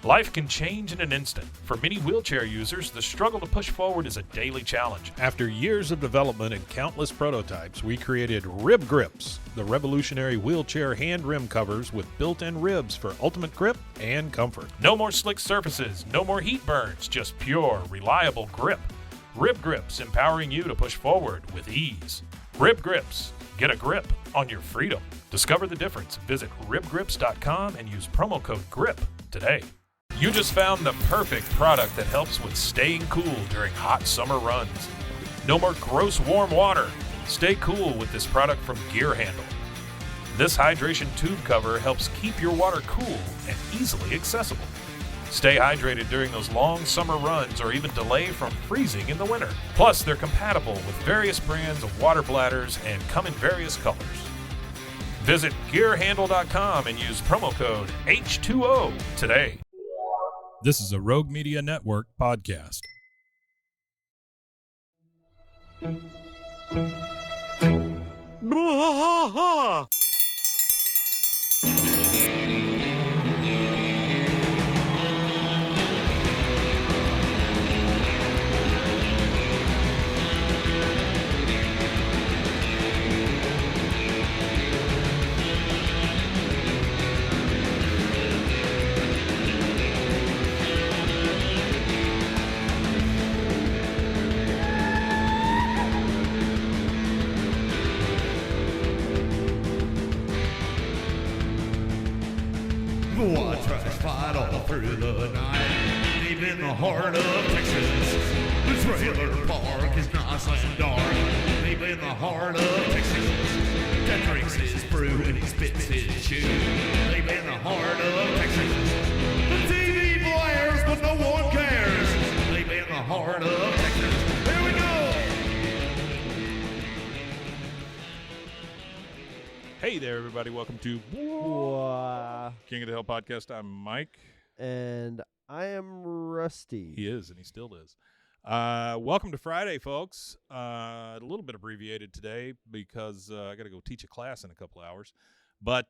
Life can change in an instant. For many wheelchair users, the struggle to push forward is a daily challenge. After years of development and countless prototypes, we created Rib Grips, the revolutionary wheelchair hand rim covers with built-in ribs for ultimate grip and comfort. No more slick surfaces, no more heat burns, just pure, reliable grip. Rib Grips, empowering you to push forward with ease. Rib Grips, get a grip on your freedom. Discover the difference. Visit ribgrips.com and use promo code GRIP today. You just found the perfect product that helps with staying cool during hot summer runs. No more gross warm water. Stay cool with this product from Gear Handle. This hydration tube cover helps keep your water cool and easily accessible. Stay hydrated during those long summer runs or even delay from freezing in the winter. Plus, they're compatible with various brands of water bladders and come in various colors. Visit gearhandle.com and use promo code H2O today. This is a Rogue Media Network podcast. I tried to fight all through the night, deep in the heart of Texas. The trailer park is nice and dark, deep in the heart of Texas. Cat drinks his brew and he spits his chew, deep in the heart of Texas. The TV blares, but no one cares, deep in the heart of Texas. Here we go! Hey there, everybody. Welcome to King of the Hill podcast. I'm Mike. And I am Rusty. He is, and he still is. Welcome to Friday, folks. A little bit abbreviated today because I got to go teach a class in a couple hours. But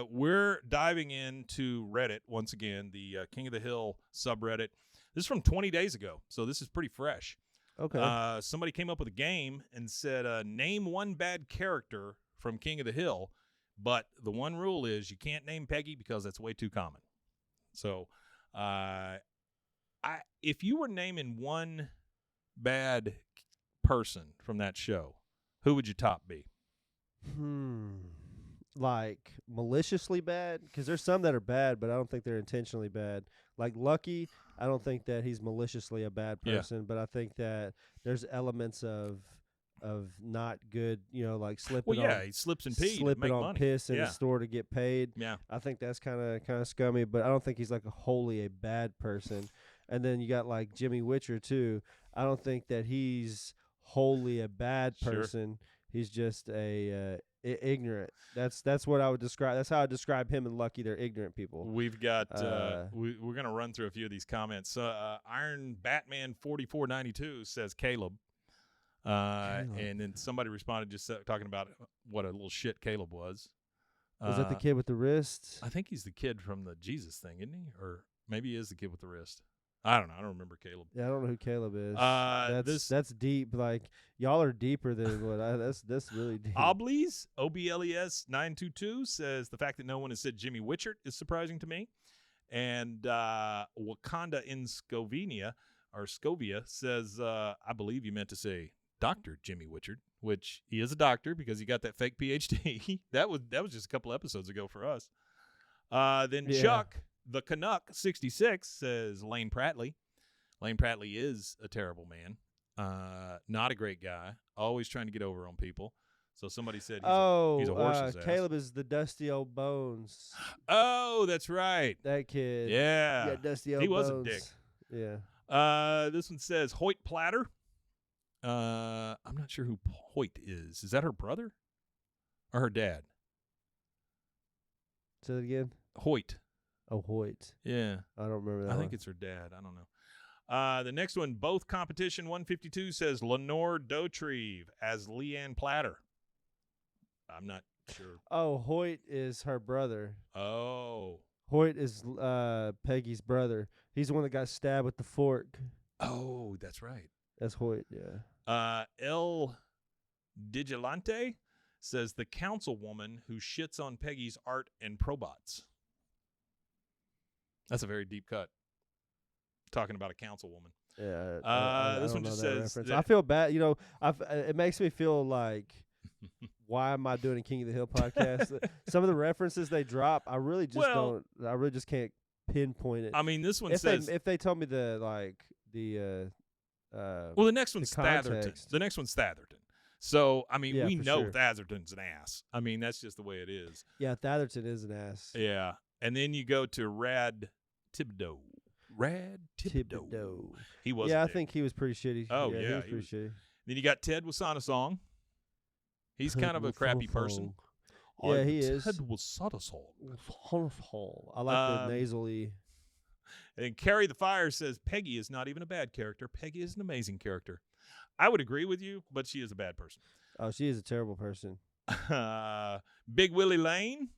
we're diving into Reddit once again, the King of the Hill subreddit. This is from 20 days ago, so this is pretty fresh. Okay. Somebody came up with a game and said, name one bad character from King of the Hill, but the one rule is you can't name Peggy because that's way too common. So if you were naming one bad person from that show, who would your top be? Like maliciously bad? Because there's some that are bad, but I don't think they're intentionally bad. Like Lucky, I don't think that he's maliciously a bad person, but I think that there's elements of not good, like slipping he slips and pees to slipping make on money. piss in the store to get paid. Yeah. I think that's kind of scummy, but I don't think he's like wholly a bad person. And then you got like Jimmy Witcher too. I don't think that he's wholly a bad person. He's just a ignorant. That's what I would describe. That's how I describe him and Lucky. They're ignorant people. We've got we're gonna run through a few of these comments. Iron Batman 4492 says Caleb. And then somebody responded just talking about what a little shit Caleb was. Was that the kid with the wrist? I think he's the kid from the Jesus thing, isn't he? Or maybe he is the kid with the wrist. I don't know. I don't remember Caleb. Yeah, I don't know who Caleb is. That's deep. Like y'all are deeper than what I. That's really deep. Obles OBLES 922 says the fact that no one has said Jimmy Witchert is surprising to me, and Wakanda in Scovia says I believe you meant to say Dr. Jimmy Witchard, which he is a doctor because he got that fake PhD. that was just a couple episodes ago for us. Chuck, the Canuck 66 says Lane Prattley. Lane Prattley is a terrible man. Not a great guy. Always trying to get over on people. So somebody said he's a horse's ass. Caleb is the dusty old bones. Oh, that's right. That kid. Yeah. Dusty old he bones. was a dick. Yeah. This one says Hoyt Platter. I'm not sure who Hoyt is. Is that her brother or her dad? Say it again. Hoyt. Oh, Hoyt. Yeah. I don't remember that. I think it's her dad. I don't know. The next one, both competition 152 says Lenore Dotrieve as Leanne Platter. I'm not sure. Oh, Hoyt is her brother. Oh. Hoyt is Peggy's brother. He's the one that got stabbed with the fork. Oh, that's right. That's Hoyt, yeah. El Digilante says the councilwoman who shits on Peggy's art and probots. That's a very deep cut. Talking about a councilwoman. Yeah. This I one don't just know that says reference. that- I feel bad. It makes me feel like, why am I doing a King of the Hill podcast? Some of the references they drop, I really just don't. I really just can't pinpoint it. I mean, this one if says if they told me the well, the next one's Thatherton. context. The next one's Thatherton. So, I mean, Yeah, we for know sure. Thatherton's an ass. I mean, that's just the way it is. Yeah, Thatherton is an ass. Yeah. And then you go to Rad Thibodeau. Thibodeau. He was. Yeah, I think he was pretty shitty. Oh, he yeah, was he pretty was- shitty. Then you got Ted Wasanasong. He's kind of a crappy person. Yeah, he is. Ted Wasanasong. I like the nasally. And Carrie the Fire says Peggy is not even a bad character. Peggy is an amazing character. I would agree with you, but she is a bad person. Oh, she is a terrible person. Big Willie Lane,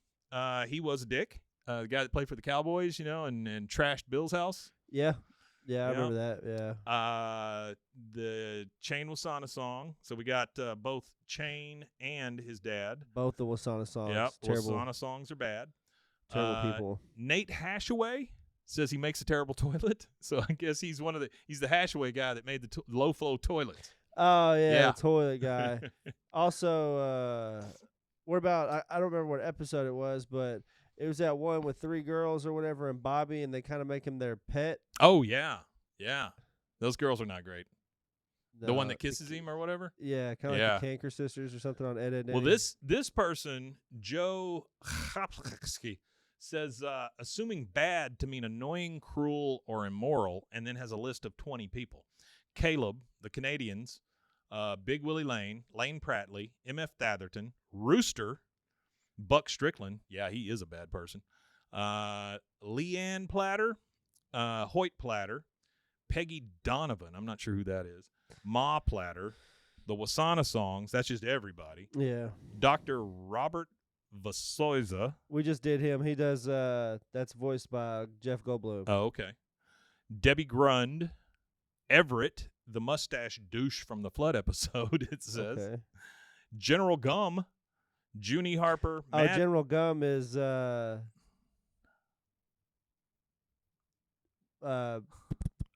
he was a dick. The guy that played for the Cowboys, and trashed Bill's house. Yeah, I Yeah. remember that. Yeah. The Chain Wasanasong. So we got both Chain and his dad. Both the Wasana songs. Yep, Terrible, Wasanasongs are bad. terrible people. Nate Hashaway says he makes a terrible toilet. So I guess he's he's the Hashaway guy that made the low flow toilets. Oh yeah, Yeah. the toilet guy. Also, what about? I don't remember what episode it was, but it was that one with 3 girls or whatever, and Bobby, and they kind of make him their pet. Oh yeah, yeah. Those girls are not great. The one No, that kisses him or whatever. Yeah, kind of Yeah. like the Canker Sisters or something on Ed, Ed, Well, Eddie. this person, Joe Chapsky, says assuming bad to mean annoying, cruel, or immoral, and then has a list of 20 people. Caleb, the Canadians, Big Willie Lane, Lane Prattley, M.F. Thatherton, Rooster, Buck Strickland. Yeah, he is a bad person. Leanne Platter, Hoyt Platter, Peggy Donovan. I'm not sure who that is. Ma Platter, the Wasanasongs. That's just everybody. Yeah, Dr. Robert Vasoiza. we just did him. He does. That's voiced by Jeff Goldblum. Oh, okay. Debbie Grund, Everett, the mustache douche from the Flood episode, it says. Okay. General Gum, Junie Harper, Oh, Matt. General Gum is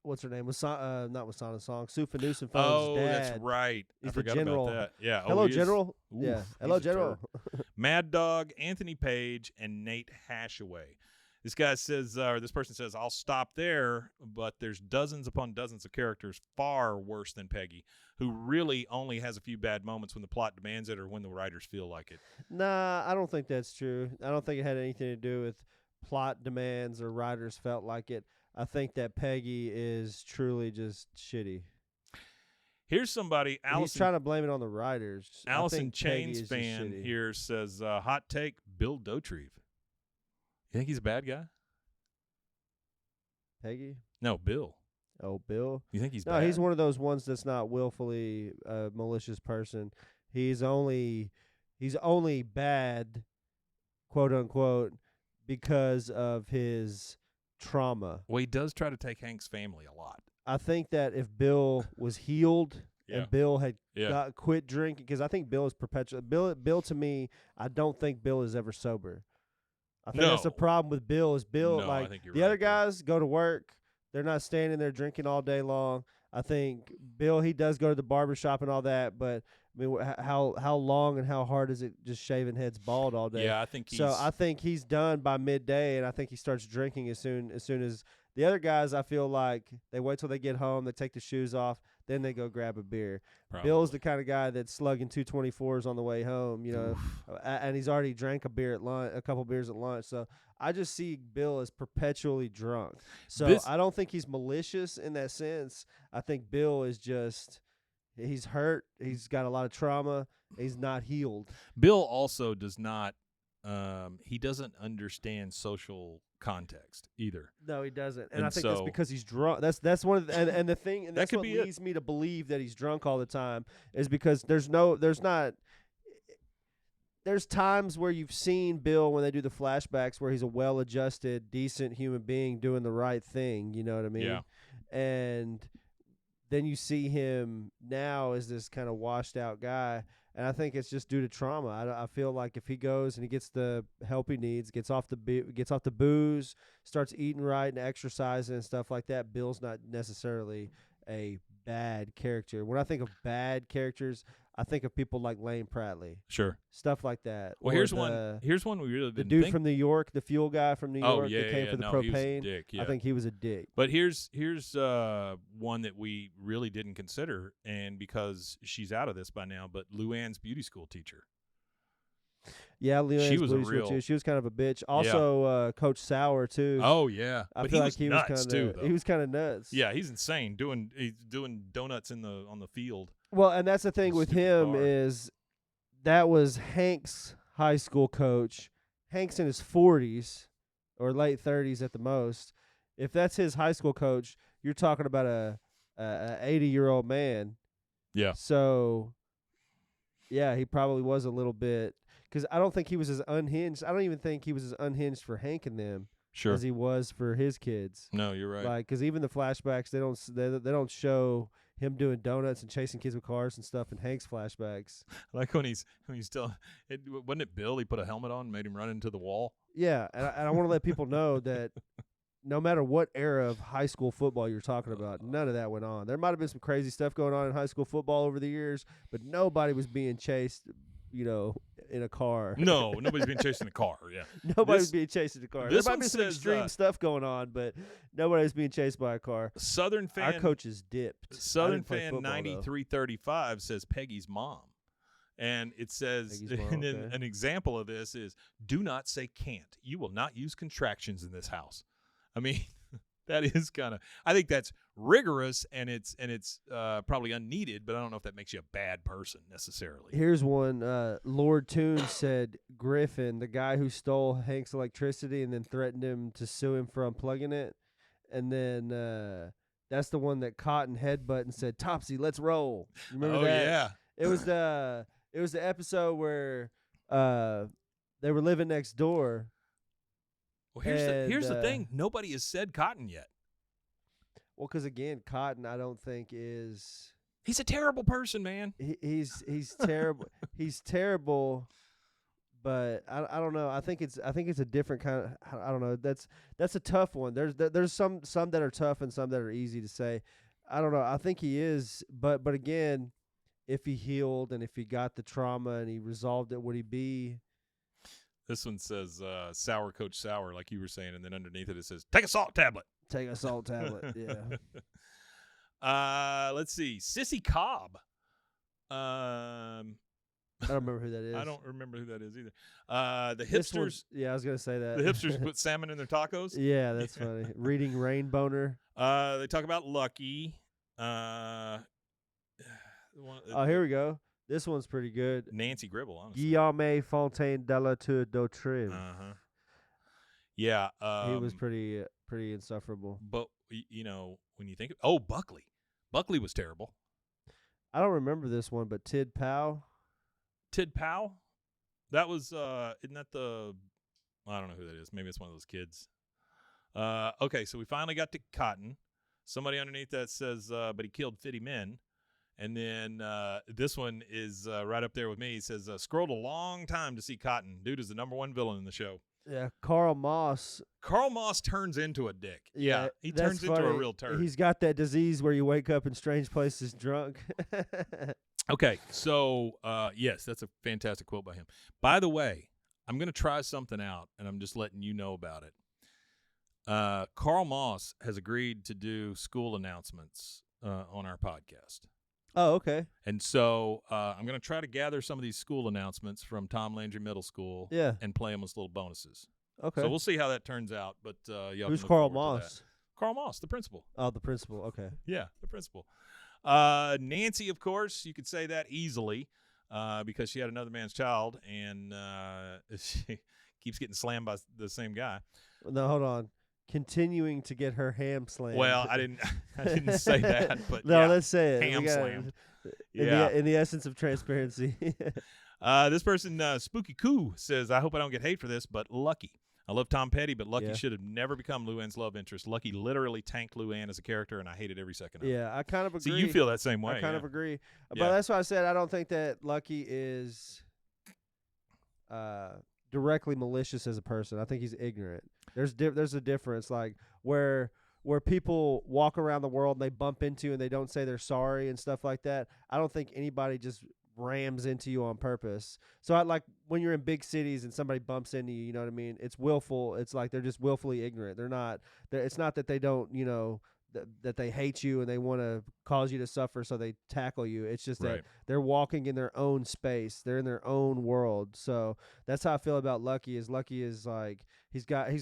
what's her name? Not Wasana Song. Sue Newsom Oh, dad. that's right. He's I the forgot general. about that. Yeah. Hello, he is. General. Oof, Yeah. he's Hello, a General. turd. Mad Dog, Anthony Page, and Nate Hashaway. This guy says, or this person says, I'll stop there, but there's dozens upon dozens of characters far worse than Peggy, who really only has a few bad moments when the plot demands it or when the writers feel like it. Nah, I don't think that's true. I don't think it had anything to do with plot demands or writers felt like it. I think that Peggy is truly just shitty. Here's somebody, He's Allison. trying to blame it on the writers. I Allison think Peggy Chains is just fan shitty. here says, hot take, Bill Dauterive. You think he's a bad guy? Peggy? No, Bill. Oh, Bill? You think he's No, bad? he's one of those ones that's not willfully a malicious person. He's only bad, quote unquote, because of his trauma. Well, he does try to take Hank's family a lot. I think that if Bill was healed Yeah. and Bill had Yeah. quit drinking, because I think Bill is perpetual. Bill to me, I don't think Bill is ever sober. I think that's the No. problem with Bill. Is Bill No, I like think you're the right other there. guys go to work? They're not standing there drinking all day long. I think Bill, he does go to the barber shop and all that, but I mean, how long and how hard is it just shaving heads bald all day? Yeah, I think he's. So I think he's done by midday, and I think he starts drinking as soon as the other guys. I feel like they wait till they get home, they take the shoes off, then they go grab a beer. probably. Bill's the kind of guy that's slugging 224s on the way home, and he's already drank a beer at lunch, a couple beers at lunch. So I just see Bill as perpetually drunk. So I don't think he's malicious in that sense. I think Bill is just he's hurt. He's got a lot of trauma. He's not healed. Bill also does not. He doesn't understand social context either. No, he doesn't. And I think that's so- because he's drunk. That's one of the, and the thing, and That that's could what be it. leads me to believe that he's drunk all the time is because there's not there's times where you've seen Bill when they do the flashbacks where he's a well-adjusted, decent human being doing the right thing. You know what I mean? Yeah. And then you see him now as this kind of washed-out guy, and I think it's just due to trauma. I feel like if he goes and he gets the help he needs, gets off the booze, starts eating right and exercising and stuff like that, Bill's not necessarily a bad character. When I think of bad characters, I think of people like Lane Prattley, Sure. stuff like that. Well, Or here's one we really the didn't dude think. from New York, the fuel guy from New York yeah, that came for the no, propane. he was a dick, yeah. I think he was a dick. But here's one that we really didn't consider, and because she's out of this by now, but Luann's beauty school teacher. Yeah, Leanne's She was a Blues real- too. She was kind of a bitch. Also, Coach Sauer too. Oh yeah, I but feel he like was he nuts was too. kind of Though. he was kind of nuts. Yeah, he's insane. He's doing donuts on the field. Well, and that's the thing with Stupid him car. is that was Hank's high school coach. Hank's in his 40s or late 30s at the most. If that's his high school coach, you're talking about a 80-year-old man. Yeah. So, yeah, he probably was a little bit because I don't think he was as unhinged. I don't even think he was as unhinged for Hank and them Sure. as he was for his kids. No, you're right. Like, because even the flashbacks, they don't show him doing donuts and chasing kids with cars and stuff in Hank's flashbacks. Like when he's telling, wasn't it Bill? He put a helmet on and made him run into the wall. Yeah, and I want to let people know that no matter what era of high school football you're talking about, none of that went on. There might have been some crazy stuff going on in high school football over the years, but nobody was being chased, in a car. No, nobody's been chasing a car. Yeah. Nobody This- was being chased in a car. There this might one be some says, extreme stuff going on, but nobody was being chased by a car. Southern fan. Our coach is dipped. I Southern didn't play fan football, though. 9335 says Peggy's mom. And it says, Peggy's mom, and then okay. an example of this is, do not say can't. You will not use contractions in this house. I mean, that is kind of, I think that's rigorous and it's probably unneeded, but I don't know if that makes you a bad person necessarily. Here's one. Lord Toon said Griffin, the guy who stole Hank's electricity and then threatened him to sue him for unplugging it. And then that's the one that Cotton headbutt and said, Topsy, let's roll. You remember that? Yeah. It was the episode where they were living next door. Well, here's the And, thing. Nobody has said Cotton yet. Well, because again, Cotton, I don't think is He's a terrible person, man. he's terrible. He's terrible, but I don't know. I think it's a different kind of. I don't know. That's a tough one. There's some that are tough and some that are easy to say. I don't know. I think he is, but again, if he healed and if he got the trauma and he resolved it, would he be? This one says sour coach sour, like you were saying, and then underneath it says take a salt tablet. Take a salt tablet. Yeah. Let's see. Sissy Cobb. I don't remember who that is. I don't remember who that is either. The This hipsters. one's- Yeah, I was gonna say that. The hipsters put salmon in their tacos. Yeah, that's funny. Reading Rain Boner. They talk about Lucky. Oh, here we go. This one's pretty good. Nancy Gribble, honestly. Guillaume Fontaine de la Tour d'Autrive. Yeah. He was pretty insufferable. But when you think Buckley. Buckley was terrible. I don't remember this one, but Tid Powell. Tid Powell. That was isn't that the I don't know who that is. Maybe it's one of those kids. Okay, so we finally got to Cotton. Somebody underneath that says, but he killed 50 men. And then this one is right up there with me. He says, scrolled a long time to see Cotton. Dude is the #1 villain in the show. Yeah, Carl Moss. Carl Moss turns into a dick. Yeah, he that's turns into a funny. real turd. He's got that disease where you wake up in strange places drunk. Okay, so yes, that's a fantastic quote by him. By the way, I'm going to try something out, and I'm just letting you know about it. Carl Moss has agreed to do school announcements on our podcast. Oh, okay. And so I'm going to try to gather some of these school announcements from Tom Landry Middle School Yeah. and play them as little bonuses. Okay. So we'll see how that turns out. But y'all can Who's look Carl forward to Moss? that. Carl Moss, the principal. Oh, the principal. Okay. Yeah, the principal. Nancy, of course, you could say that easily because she had another man's child, and she keeps getting slammed by the same guy. No, hold on. Continuing to get her ham slammed. Well, I didn't say that, but no, yeah, let's say it. ham We gotta- slammed. In Yeah. the essence of transparency. This person, Spooky Coo, says, I hope I don't get hate for this, but Lucky. I love Tom Petty, but Lucky should have never become Luann's love interest. Lucky literally tanked Luann as a character, and I hated every second of it. Yeah, I kind of agree. See, you feel that same way. I kind of agree. But Yeah. that's why I said I don't think that Lucky is directly malicious as a person. I think he's ignorant. There's a difference, like where people walk around the world and they bump into and they don't say they're sorry and stuff like that. I don't think anybody just rams into you on purpose. So I like when you're in big cities and somebody bumps into you, you know what I mean? It's willful. It's like they're just willfully ignorant. It's not that they don't, that they hate you and they want to cause you to suffer, so they tackle you. It's just that they're walking in their own space. They're in their own world. So that's how I feel about Lucky. Lucky is like he's got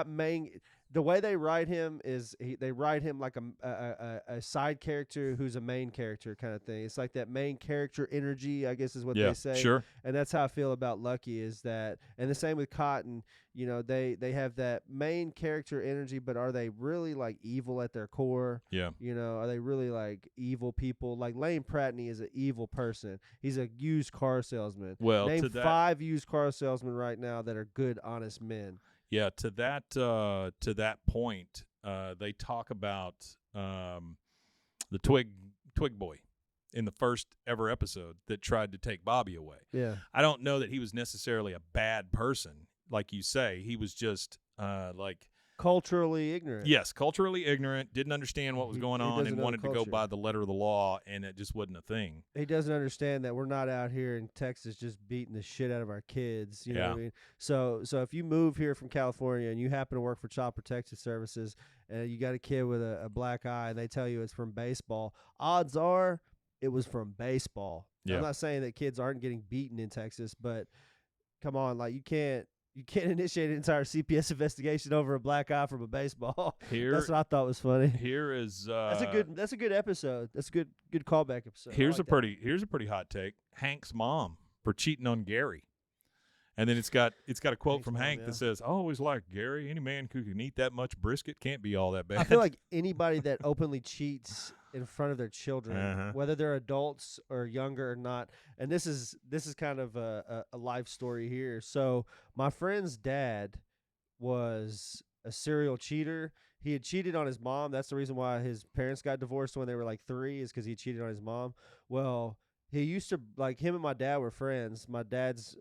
main. The way they write him is they write him like a side character who's a main character kind of thing. It's like that main character energy, I guess is what they say. Sure. And that's how I feel about Lucky is that, and the same with Cotton. They have that main character energy, but are they really like evil at their core? Yeah. Are they really like evil people? Like Lane Pratney is an evil person. He's a used car salesman. Well, name 5 used car salesmen right now that are good, honest men. Yeah, to that point, they talk about the Twig Boy in the first ever episode that tried to take Bobby away. Yeah, I don't know that he was necessarily a bad person, like you say. He was just like culturally ignorant. Yes, culturally ignorant, didn't understand what was going on, and wanted to go by the letter of the law, and it just wasn't a thing. He doesn't understand that we're not out here in Texas just beating the shit out of our kids. You know what I mean? So if you move here from California and you happen to work for Child Protective Services and you got a kid with a black eye and they tell you it's from baseball, odds are it was from baseball. Yeah. I'm not saying that kids aren't getting beaten in Texas, but come on, like you can't initiate an entire CPS investigation over a black eye from a baseball. That's what I thought was funny. Here is that's a good episode. That's a good callback episode. Here's a pretty hot take. Hank's mom for cheating on Gary. And then it's got a quote Hank's from Hank that says, "I always liked Gary. Any man who can eat that much brisket can't be all that bad." I feel like anybody that openly cheats in front of their children, whether they're adults or younger or not, and this is kind of a life story here. So my friend's dad was a serial cheater. He had cheated on his mom. That's the reason why his parents got divorced when they were like 3, is because he cheated on his mom. Well, he used to, like, him and my dad were friends. My friend's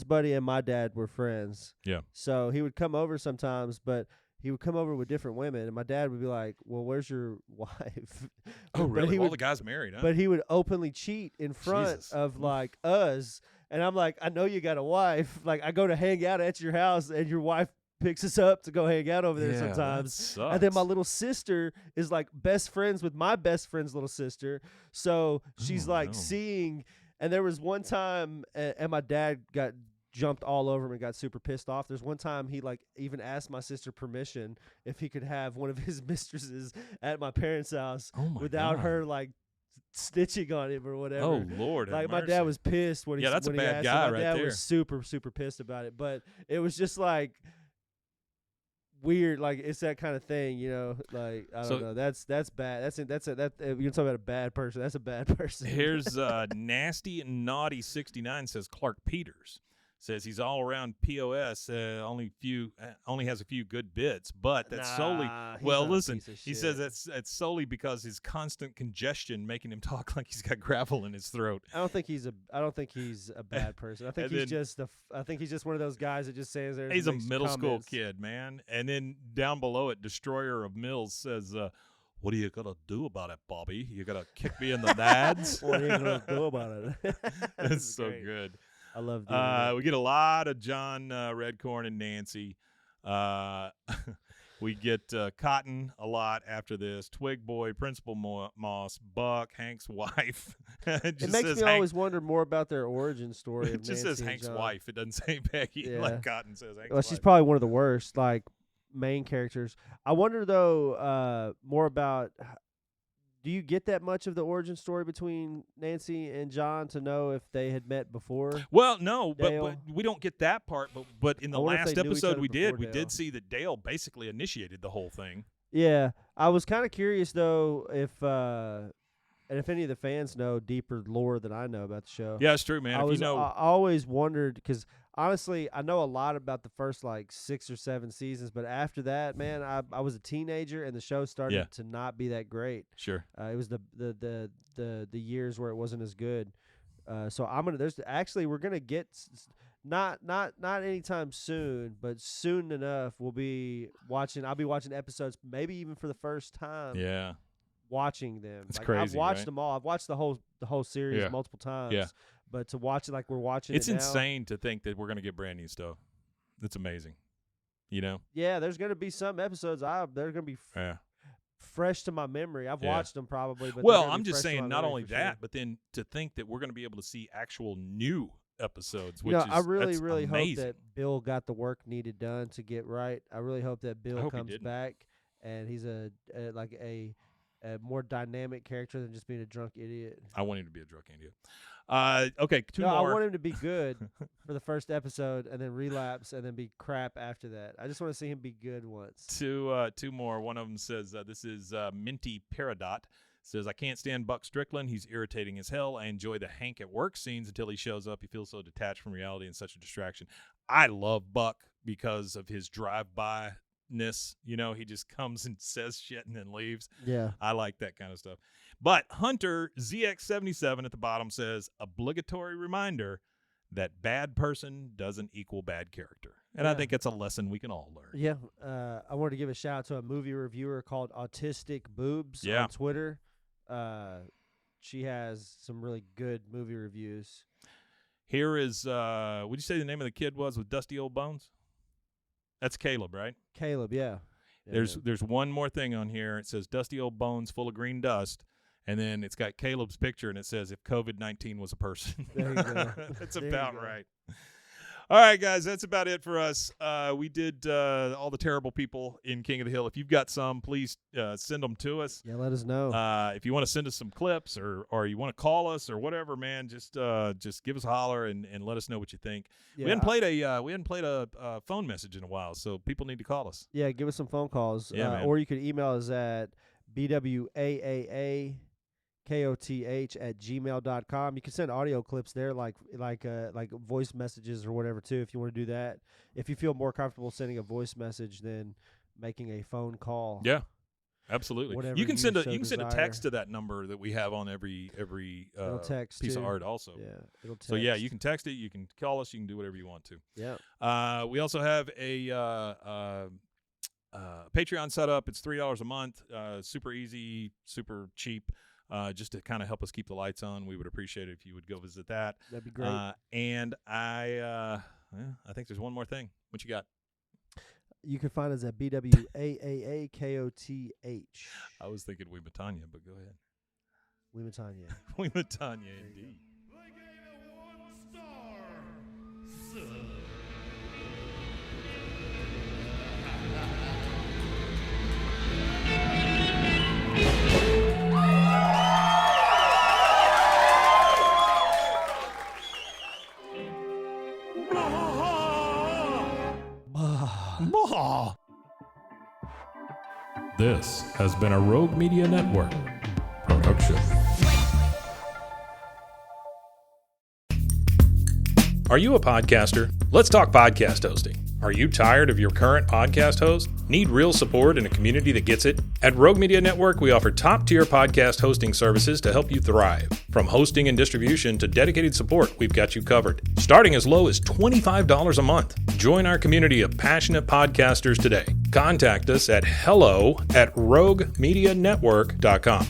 buddy and my dad were friends. Yeah. So he would come over sometimes, but he would come over with different women, and my dad would be like, "Well, where's your wife?" Oh, really? All the guys married, huh? But he would openly cheat in front of like us, and I'm like, "I know you got a wife. Like, I go to hang out at your house, and your wife picks us up to go hang out over there sometimes." And then my little sister is like best friends with my best friend's little sister, so she's seeing. And there was one time, and my dad got jumped all over him and got super pissed off. There's one time he like even asked my sister permission if he could have one of his mistresses at my parents' house without her like snitching on him or whatever. Oh Lord! Like my dad was pissed when he that's when a bad he asked guy him. My dad right there. was super pissed about it, but it was just like weird. Like it's that kind of thing, like I don't know. That's bad. You're talking about a bad person. That's a bad person. Here's Nasty and Naughty 69 says Clark Peters. Says he's all around POS. Only has a few good bits, but that's solely. Well, listen, he says that's solely because his constant congestion making him talk like he's got gravel in his throat. I don't think he's a bad person. I think he's just one of those guys that just says there. He's a middle school kid, man. And then down below it, Destroyer of Mills says, "What are you gonna do about it, Bobby? You gonna kick me in the nads?" What are you gonna do about it? That's so good. I love that. We get a lot of John Redcorn and Nancy. We get Cotton a lot after this. Twig Boy, Principal Moss, Buck, Hank's wife. It makes me always wonder more about their origin story. It just says Hank's wife. It doesn't say Peggy like Cotton says Hank's wife. She's probably one of the worst main characters. I wonder though more about. Do you get that much of the origin story between Nancy and John to know if they had met before? Well, no, but we don't get that part. But in the last episode we did see that Dale basically initiated the whole thing. Yeah, I was kind of curious though if And if any of the fans know deeper lore than I know about the show, Yeah, it's true, man. I always wondered because honestly, I know a lot about the first like 6 or 7 seasons, but after that, man, I was a teenager and the show started to not be that great. Sure. It was the years where it wasn't as good. So we're gonna get not anytime soon, but soon enough I'll be watching episodes, maybe even for the first time. Yeah. Watching them. It's like, crazy. I've watched right? them all. I've watched the whole series multiple times. Yeah. But to watch it like we're watching it's it now, insane to think that we're going to get brand new stuff. It's amazing. You know? Yeah, there's going to be some episodes they're going to be fresh to my memory. I've watched them probably, but I'm just saying not only that, but then to think that we're going to be able to see actual new episodes, which I really amazing. hope that Bill got the work needed done to get right. I really hope that Bill comes back and he's a more dynamic character than just being a drunk idiot. I want him to be a drunk idiot. Okay, two more. I want him to be good for the first episode and then relapse and then be crap after that. I just want to see him be good once. Two more. One of them says, this is Minty Peridot. Says, I can't stand Buck Strickland. He's irritating as hell. I enjoy the Hank at work scenes until he shows up. He feels so detached from reality and such a distraction. I love Buck because of his drive-by ness. You know, he just comes and says shit and then leaves. Yeah. I like that kind of stuff. But Hunter ZX77 at the bottom says, obligatory reminder that bad person doesn't equal bad character. And I think it's a lesson we can all learn. Yeah. I wanted to give a shout out to a movie reviewer called Autistic Boobs on Twitter. She has some really good movie reviews. Here is, would you say the name of the kid was with Dusty Old Bones? That's Caleb, right? Caleb, yeah. There's one more thing on here. It says Dusty Old Bones full of green dust, and then it's got Caleb's picture, and it says if COVID-19 was a person. There you go. That's about right. All right, guys, that's about it for us. We did all the terrible people in King of the Hill. If you've got some, please send them to us. Yeah, let us know. If you want to send us some clips or you want to call us or whatever, man, just give us a holler and let us know what you think. Yeah, we hadn't played a phone message in a while, so people need to call us. Yeah, give us some phone calls. Yeah, or you could email us at bwaaakoth@gmail.com. You can send audio clips there, like voice messages or whatever too, if you want to do that. If you feel more comfortable sending a voice message than making a phone call. Yeah, absolutely. Whatever you can send a text to that number that we have on every piece of art also. Yeah, it'll text. So yeah, you can text it, you can call us, you can do whatever you want to. Yeah. We also have a Patreon setup. It's $3 a month. Super easy, super cheap. Just to kind of help us keep the lights on. We would appreciate it if you would go visit that. That'd be great. And I think there's one more thing. What you got? You can find us at bwaaakoth. I was thinking Weematanya, but go ahead. Weematanya. Weematanya, indeed. They gave it 1 star. This has been a Rogue Media Network production. Are you a podcaster? Let's talk podcast hosting. Are you tired of your current podcast host? Need real support in a community that gets it? At Rogue Media Network, we offer top-tier podcast hosting services to help you thrive. From hosting and distribution to dedicated support, we've got you covered. Starting as low as $25 a month. Join our community of passionate podcasters today. Contact us at hello@roguemedianetwork.com.